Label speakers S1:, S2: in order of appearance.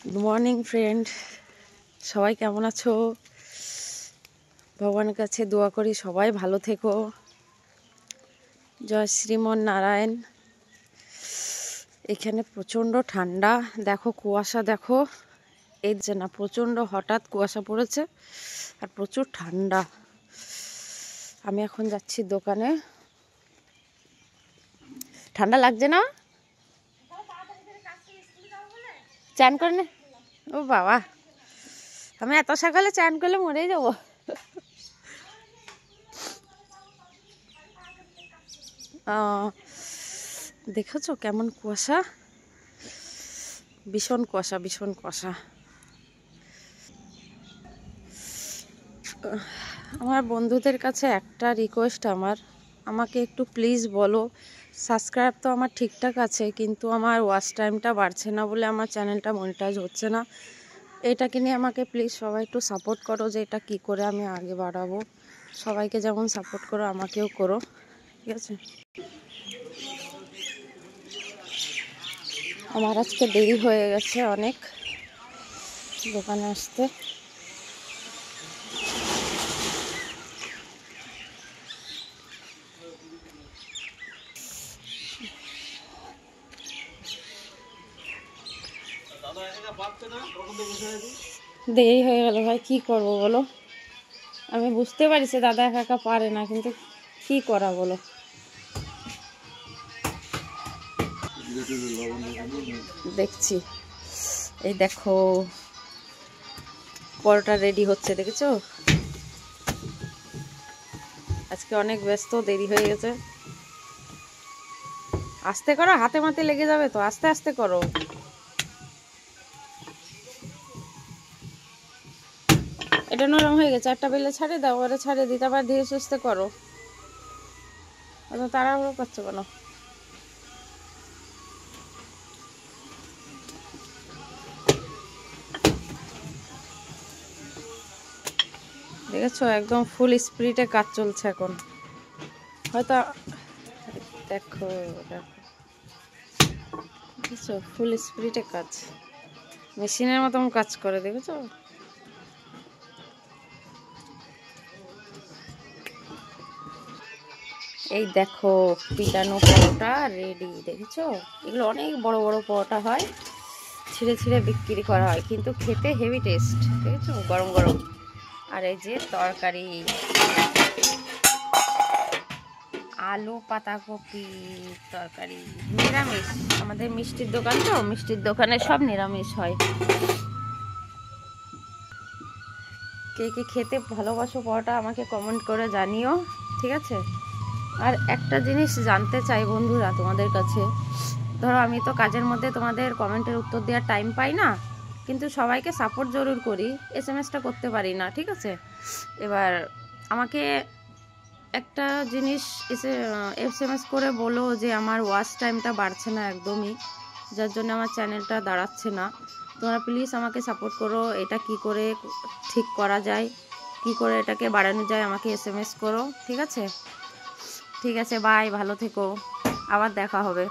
S1: Good morning friend, সবাই কেমন আছো? ভগবানের কাছে দোয়া করি সবাই ভালো থেকো। জয় শ্রীমন নারায়ণ। এখানে প্রচণ্ড ঠান্ডা, দেখো কুয়াশা, দেখো এই যে না, প্রচণ্ড হঠাৎ কুয়াশা পড়েছে আর প্রচুর ঠান্ডা। আমি এখন যাচ্ছি দোকানে। ঠান্ডা লাগছে না? চান করে না? ও বাবা, আমি এত সকালে চান করলে মরেই যাবো। দেখেছো কেমন কুয়াশা, ভীষণ কুয়াশা, ভীষণ কুয়াশা। আমার বন্ধুদের কাছে একটা রিকোয়েস্ট, আমাকে একটু প্লিজ বলো, সাবস্ক্রাইব তো আমার ঠিকঠাক আছে, কিন্তু আমার ওয়াচ টাইমটা বাড়ছে না বলে আমার চ্যানেলটা মনিটাইজ হচ্ছে না। এটাকে নিয়ে আমাকে প্লিজ সবাই একটু সাপোর্ট করো, যে এটা কী করে আমি আগে বাড়াবো। সবাইকে যেমন সাপোর্ট করো আমাকেও করো, ঠিক আছে? আমার আজকে দেরি হয়ে গেছে অনেক দোকানে আসতে। দেরি হয়ে গেল ভাই, কি করবো বলো? আমি বুঝতে পারছি দাদা একা একা পারে না, কিন্তু কি করা বলো। দেখছি, এই দেখো পরোটা রেডি হচ্ছে, দেখেছো? আজকে অনেক ব্যস্ত, দেরি হয়ে গেছে। আস্তে করো, হাতে মাতে লেগে যাবে তো, আস্তে আস্তে করো। এটা নরম হয়ে গেছে, একটা বেলে ছাড়ে দাও, ওরা ছাড়ে দিতে, আবার ধীরে সুস্থে করো। অত তাড়াহুড়ো করছো কেন? দেখেছো একদম ফুল স্পিডে কাজ চলছে এখন। হয়তো দেখো দেখেছো, ফুল স্পিডে কাজ, মেশিনের মতন কাজ করে, দেখেছো? এই দেখো পিটানো পরোটা রেডি, দেখেছো? এগুলো অনেক বড় বড় পরোটা হয়, ছিঁড়ে ছিঁড়ে বিক্রি করা হয়, কিন্তু খেতে হেভি টেস্ট, দেখেছো? গরম গরম। আর এই যে তরকারি, আলু পাতাকপি তরকারি, নিরামিষ। আমাদের মিষ্টির দোকান তো, মিষ্টির দোকানে সব নিরামিষ হয়। কে কে খেতে ভালোবাসো পরোটা আমাকে কমেন্ট করে জানিও, ঠিক আছে? আর একটা জিনিস জানতে চাই বন্ধুরা তোমাদের কাছে, ধরো আমি তো কাজের মধ্যে তোমাদের কমেন্টের উত্তর দেওয়ার টাইম পাই না, কিন্তু সবাইকে সাপোর্ট জরুর করি, এসএমএসটা করতে পারি না, ঠিক আছে? এবার আমাকে একটা জিনিস এসএমএস করে বলো যে আমার ওয়াচ টাইমটা বাড়ছে না একদমই, যার জন্য আমার চ্যানেলটা দাঁড়াচ্ছে না। তোমরা প্লিজ আমাকে সাপোর্ট করো, এটা কি করে ঠিক করা যায়, কি করে এটাকে বাড়ানো যায়, আমাকে এসএমএস করো, ঠিক আছে? ঠিক আছে, বাই, ভালো থেকো, আবার দেখা হবে।